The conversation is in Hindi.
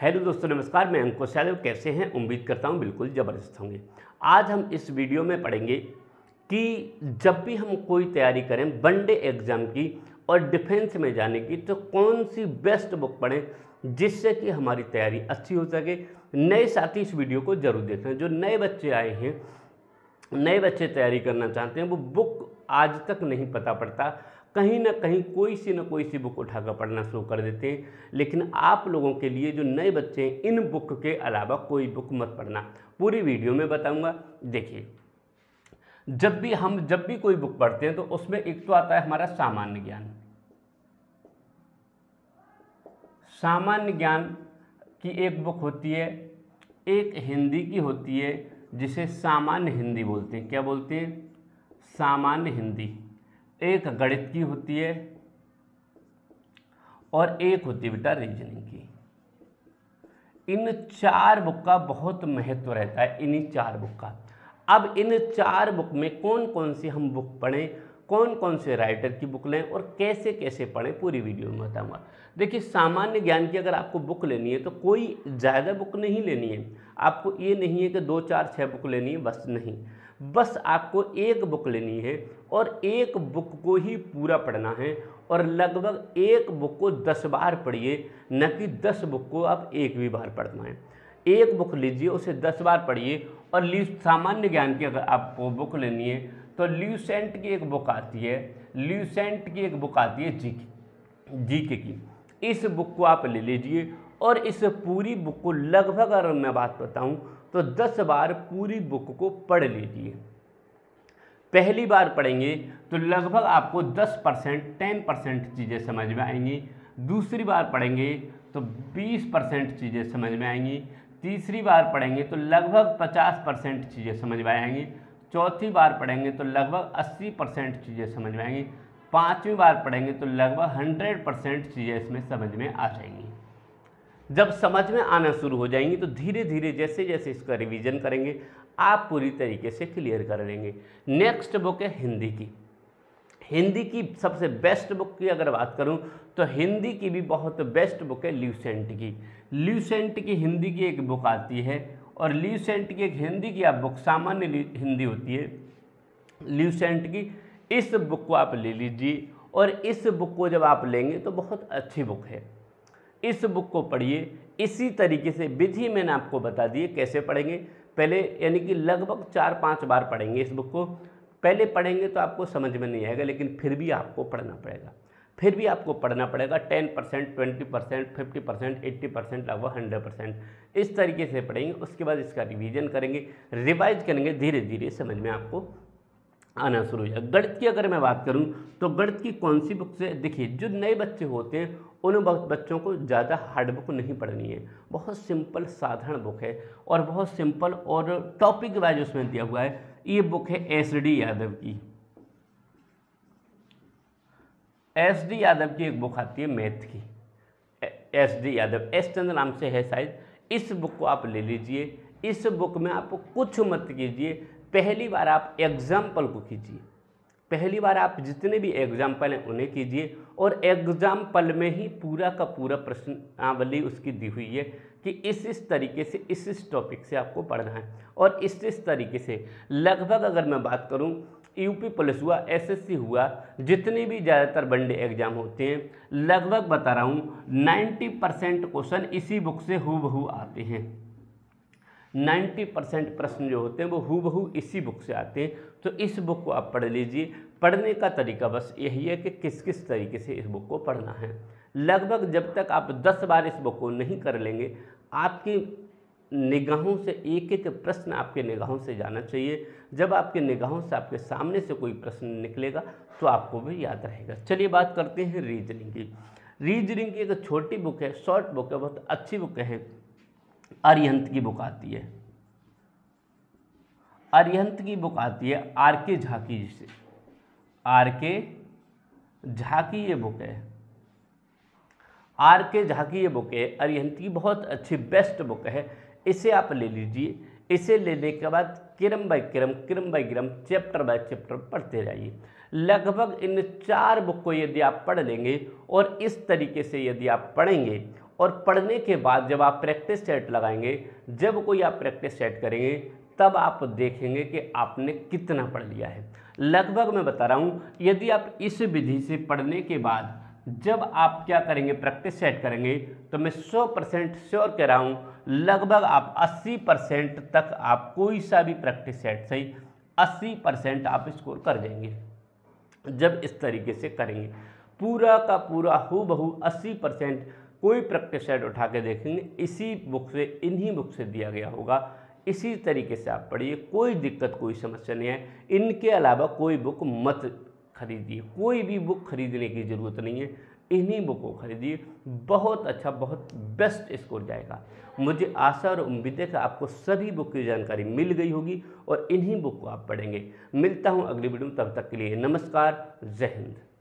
हेलो दोस्तों, नमस्कार। मैं अंकुश यादव। कैसे हैं? उम्मीद करता हूं बिल्कुल ज़बरदस्त होंगे। आज हम इस वीडियो में पढ़ेंगे कि जब भी हम कोई तैयारी करें वनडे एग्ज़ाम की और डिफेंस में जाने की, तो कौन सी बेस्ट बुक पढ़ें जिससे कि हमारी तैयारी अच्छी हो सके। नए साथी इस वीडियो को जरूर देखें। जो नए बच्चे आए हैं, नए बच्चे तैयारी करना चाहते हैं, वो बुक आज तक नहीं पता पड़ता, कहीं ना कहीं कोई सी बुक उठाकर पढ़ना शुरू कर देते हैं। लेकिन आप लोगों के लिए जो नए बच्चे हैं, इन बुक के अलावा कोई बुक मत पढ़ना। पूरी वीडियो में बताऊंगा। देखिए, जब भी कोई बुक पढ़ते हैं तो उसमें एक तो आता है हमारा सामान्य ज्ञान। सामान्य ज्ञान की एक बुक होती है, एक हिंदी की होती है जिसे सामान्य हिंदी बोलते हैं। क्या बोलते हैं? सामान्य हिंदी। एक गणित की होती है और एक होती है बेटा रीजनिंग की। इन चार बुक का बहुत महत्व रहता है, इन्हीं चार बुक का। अब इन चार बुक में कौन कौन सी हम बुक पढ़ें, कौन कौन से राइटर की बुक लें और कैसे कैसे पढ़ें, पूरी वीडियो में बताऊंगा। देखिए, सामान्य ज्ञान की अगर आपको बुक लेनी है तो कोई ज़्यादा बुक नहीं लेनी है। आपको ये नहीं है कि 2, 4, 6 बुक लेनी है, बस नहीं। बस आपको एक बुक लेनी है और एक बुक को ही पूरा पढ़ना है। और लगभग एक बुक को 10 बार पढ़िए, न कि 10 बुक को आप एक भी बार पढ़ना है। एक बुक लीजिए, उसे 10 बार पढ़िए। और सामान्य ज्ञान की अगर आपको बुक लेनी है तो ल्यूसेंट की एक बुक आती है, जीके की। इस बुक को आप ले लीजिए और इस पूरी बुक को लगभग, अगर मैं बात बताऊं तो 10 बार पूरी बुक को पढ़ लीजिए। पहली बार पढ़ेंगे तो लगभग आपको 10%, 10% चीज़ें समझ में आएंगी। दूसरी बार पढ़ेंगे तो 20% चीज़ें समझ में आएंगी। तीसरी बार पढ़ेंगे तो लगभग 50% चीज़ें समझ में आएंगी। चौथी बार पढ़ेंगे तो लगभग 80% चीज़ें समझ में आएंगी। पांचवी बार पढ़ेंगे तो लगभग 100% चीज़ें इसमें समझ में आ जाएंगी। जब समझ में आना शुरू हो जाएंगी तो धीरे धीरे जैसे जैसे इसका रिवीजन करेंगे, आप पूरी तरीके से क्लियर कर लेंगे। नेक्स्ट बुक है हिंदी की। हिंदी की सबसे बेस्ट बुक की अगर बात करूं तो हिंदी की भी बहुत बेस्ट बुक है ल्यूसेंट की हिंदी की एक बुक आती है। और ल्यूसेंट की एक हिंदी की आप बुक, सामान्य हिंदी होती है ल्यूसेंट की। इस बुक को आप ले लीजिए और इस बुक को जब आप लेंगे तो बहुत अच्छी बुक है। इस बुक को पढ़िए। इसी तरीके से विधि मैंने आपको बता दी है कैसे पढ़ेंगे। पहले यानी कि लगभग 4-5 बार पढ़ेंगे इस बुक को। पहले पढ़ेंगे तो आपको समझ में नहीं आएगा, लेकिन फिर भी आपको पढ़ना पड़ेगा। 10%, 20%, 50%, 80%, लगभग 100% इस तरीके से पढ़ेंगे। उसके बाद इसका रिवीजन करेंगे, रिवाइज करेंगे, धीरे धीरे समझ में आपको आना शुरू हो जाएगा। गणित की अगर मैं बात करूं तो गणित की कौन सी बुक से, देखिए, जो नए बच्चे होते हैं उन बच्चों को ज़्यादा हार्ड बुक नहीं पढ़नी है। बहुत सिंपल साधारण बुक है और बहुत सिंपल और टॉपिक वाइज उसमें दिया हुआ है। ये बुक है एस.डी. यादव की। एस.डी. यादव की एक बुक आती है मैथ की। एस.डी. यादव, एस चंद्र नाम से है शायद। इस बुक को आप ले लीजिए। इस बुक में आप कुछ मत कीजिए, पहली बार आप एग्जाम्पल को कीजिए। पहली बार आप जितने भी एग्जाम्पल हैं उन्हें कीजिए और एग्जाम्पल में ही पूरा का पूरा प्रश्नावली उसकी दी हुई है कि इस तरीके से इस टॉपिक से आपको पढ़ना है। और इस तरीके से लगभग, अगर मैं बात करूं, यूपी पुलिस हुआ, एसएससी हुआ, जितने भी ज़्यादातर वनडे एग्जाम होते हैं, लगभग बता रहा हूँ 90% क्वेश्चन इसी बुक से हूबहू आते हैं। 90% प्रश्न जो होते हैं वो हूबहू इसी बुक से आते हैं। तो इस बुक को आप पढ़ लीजिए। पढ़ने का तरीका बस यही है कि किस किस तरीके से इस बुक को पढ़ना है। लगभग जब तक आप 10 बार इस बुक को नहीं कर लेंगे, आपकी निगाहों से एक एक प्रश्न आपके निगाहों से जाना चाहिए। जब आपके निगाहों से आपके सामने से कोई प्रश्न निकलेगा तो आपको भी याद रहेगा। चलिए बात करते हैं रीजनिंग की। रीजनिंग की एक छोटी बुक है, शॉर्ट बुक है, बहुत अच्छी बुक है। अरिहंत की बुक आती है। अरिहंत की बुक आती है आर.के. झा की, जिसे आर.के. झा की ये बुक है। आर.के. झा की ये बुक है अरिहंत की, बहुत अच्छी बेस्ट बुक है। इसे आप ले लीजिए। इसे लेने के बाद क्रम बाय क्रम, चैप्टर बाय चैप्टर पढ़ते जाइए। लगभग इन 4 बुक को यदि आप पढ़ लेंगे और इस तरीके से यदि आप पढ़ेंगे और पढ़ने के बाद जब आप प्रैक्टिस सेट लगाएंगे, जब कोई आप प्रैक्टिस सेट करेंगे, तब आप देखेंगे कि आपने कितना पढ़ लिया है। लगभग मैं बता रहा हूँ, यदि आप इस विधि से पढ़ने के बाद जब आप क्या करेंगे, प्रैक्टिस सेट करेंगे, तो मैं 100% श्योर कह रहा हूँ, लगभग आप 80% तक आप कोई सा भी प्रैक्टिस सेट सही 80% आप स्कोर कर जाएंगे। जब इस तरीके से करेंगे, पूरा का पूरा हूबहू 80% कोई प्रैक्टिस सेट उठा के देखेंगे, इसी बुक से, इन्हीं बुक से दिया गया होगा, इसी तरीके से आप पढ़िए, कोई दिक्कत कोई समस्या नहीं है। इनके अलावा कोई बुक मत खरीदिए, कोई भी बुक खरीदने की ज़रूरत नहीं है, इन्हीं बुक को खरीदिए, बहुत अच्छा, बहुत बेस्ट स्कोर जाएगा। मुझे आशा और उम्मीद है कि आपको सभी बुक की जानकारी मिल गई होगी और इन्हीं बुक को आप पढ़ेंगे। मिलता हूँ अगली वीडियो में, तब तक के लिए नमस्कार, जय हिंद।